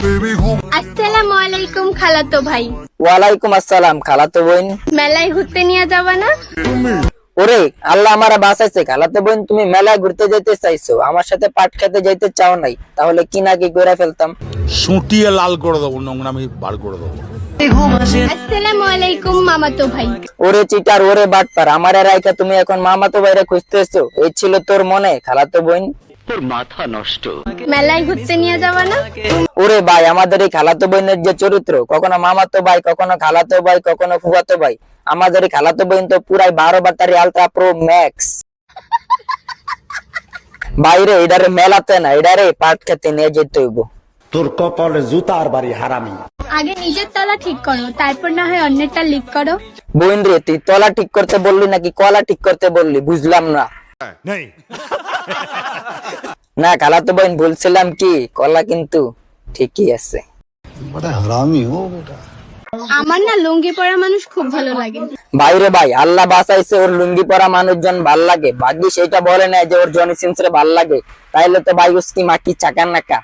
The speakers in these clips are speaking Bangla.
আসসালামু আলাইকুম খালাতো ভাই। ওয়ালাইকুম আসসালাম খালাতো বোন। মেলায় ঘুরতে নিয়ে যাবা না? ওরে আল্লাহ আমারা বাঁচাইছে, খালাতো বোন তুমি মেলায় ঘুরতে যেতে চাইছো, আমার সাথে পাট খেতে যাইতে চাও নাই, তাহলে কি না কি করে ফেলতাম। সুটিয়ে লাল করে দেবো, নোংরামি বার করে দেবো। আসসালামু আলাইকুম মামাতো ভাই। ওরে চিটার, ওরে বাটপার, আমারে রাইখা তুমি এখন মামাতো ভাইরে খুঁজতেছো, এই ছিল তোর মনে খালাতো বোন? মেলায় ঘুরতে নিয়ে যাবা না? ওরে ভাই, আমাদের এই খালাতো বোনের যে চরিত্র, কখনো মামাতো ভাই, কখনো খালাতো ভাই, কখনো ফুফাতো ভাই, আমাদের এই খালাতো বোন তো পুরাই 12 ব্যাটারি আলট্রা প্রো ম্যাক্স। বাইরে এটারে মেলাতে না, এটারে পাট খেতে নিয়ে যেতে হইব। তোর কপালে জুতার বাড়ি হারামি। আগে নিজের তলা ঠিক করো, তারপর না হয় অন্যেরটা লিক করো। বোন রে, তুই তলা ঠিক করতে বললি নাকি কলা ঠিক করতে বললি, বুঝলাম না। না খালাতো বোন, বলছিলাম কি কলা কিন্তু ঠিকই আছে। আমার না লুঙ্গি পরা মানুষ খুব ভালো লাগে। বাইরে ভাই, আল্লাহ বাঁচাইছে, ওর লুঙ্গি পরা মানুষজন ভাল লাগে, ভাগ্যিস এটা বলে না যে ওর জনি সিনসরে ভাল লাগে, তাইলে তো ভাই উস্কি মাকি চাকা নাকা।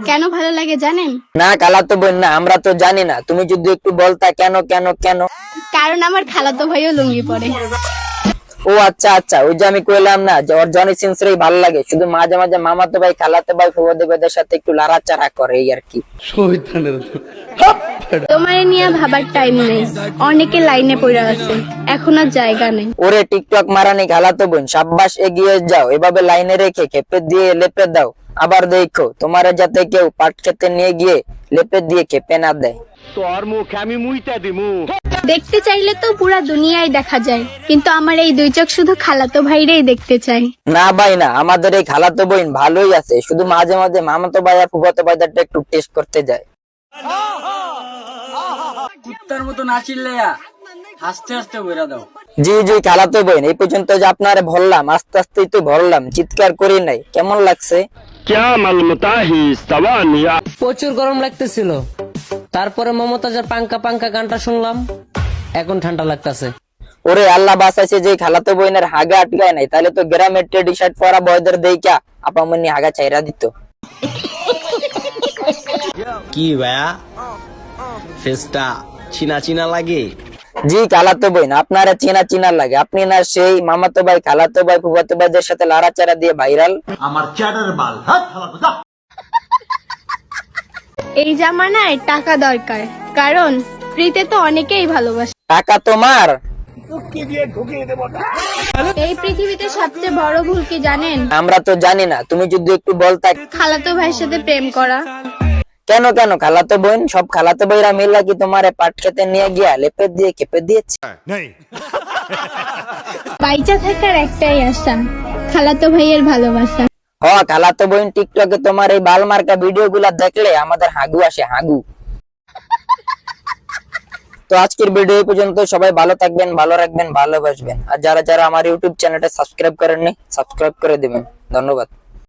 কেন ভালো লাগে জানেন? না খালাতো বোন না, আমরা তো জানি না, তুমি যদি একটু বলতা কেন কেন কেন। কারণ আমার খালাতো ভাইও লুঙ্গি পরে। ও আচ্ছা আচ্ছা, ওই যে আমি কইলাম না যে ওর জনি সিনসরেই ভাল লাগে, শুধু মাঝে মাঝে মামাতো ভাই, খালাতো ভাই, ফুফাতো ভাইদের সাথে একটু লড়াচাড়া করে, এই আর কি। তোমার নিয়ে ভাবার টাইম নেই, অনেকে লাইনে পড়ে আছে, এখন আর জায়গা নেই। ওরে টিকটক মারানি খালাতো বোন, সাব্বাস, এগিয়ে যাও, এভাবে লাইনে রেখে খেপে দিয়ে লেপে দাও, আবার দেখো তোমার যাতে কেউ পাট খেতে নিয়ে গিয়ে লেপে দিয়ে খেপে না দেয়। দেখতে চাইলে তো পুরা দুনিয়ায় দেখা যায়, কিন্তু আমার এই দুই চোখ শুধু খালাতো ভাইরেই দেখতে চাই। না ভাই না, আমাদের এই খালাতো বোন ভালোই আছে, শুধু মাঝে মাঝে মামাতো ভাই আর ফুফাতো ভাইদেরটা একটু টেস্ট করতে যায়। কুত্তার মতো না চিল্লাইয়া হাসতে হাসতে বইরা দাও। জি জি খালাতো বোন, এই পর্যন্ত যে আপনারে বললাম, আস্তে আস্তেই তো বললাম, চিৎকার করি নাই, কেমন লাগছে? প্রচুর গরম লাগতেছিল, তারপরে মমতাজের পাঙ্কা পাঙ্কা গানটা শুনলাম, এখন ঠান্ডা লাগতেছে। ওরে আল্লাহ বাঁচাইছে যে খালাতো বোনের হাগা আটকায় নাই, তাহলে তো গ্রামের টি শার্ট পরা বয়দের দেইকা আপামনি হাগা চাইরা দিত। কি ভাইয়া, ফেসটা চিনা চিনা লাগে? জি খালাতো বোন, আপনারা চিনা চিনা লাগে, আপনি না সেই মামাতো ভাই, খালাতো ভাই, ফুফাতো ভাইদের সাথে লড়াচাড়া দিয়ে ভাইরাল। আমার চ্যাটার বাল। এই জামানায় টাকা দরকার, কারণ ফ্রিতে তো অনেকেই ভালোবাসে। টাকা তোমার? এই পৃথিবীতে সবচেয়ে বড় ভুল কি জানেন? আমরা তো জানি না, তুমি যদি একটু বলতা। খালাতো ভাইয়ের সাথে প্রেম করা। কেন কেন খালাতো বোন, সব খালাতো ভাইরা মিলা কি তোমারে পাট খেতে নিয়ে গিয়া লেপে দিয়ে খেপে দিয়েছে? বাইচা থাকার একটাই আশা, খালাতো ভাইয়ের ভালোবাসা। হ খালাতো বোন, টিকটকে তোমার এই বাল মার্কা ভিডিও গুলা দেখলে আমাদের হাগু আসে, হাগু। তো আজকের ভিডিও এই পর্যন্ত, সবাই ভালো থাকবেন, ভালো রাখবেন, ভালোবাসবেন, আর যারা যারা আমার ইউটিউব চ্যানেলটা সাবস্ক্রাইব করেননি, সাবস্ক্রাইব করে দিবেন। ধন্যবাদ।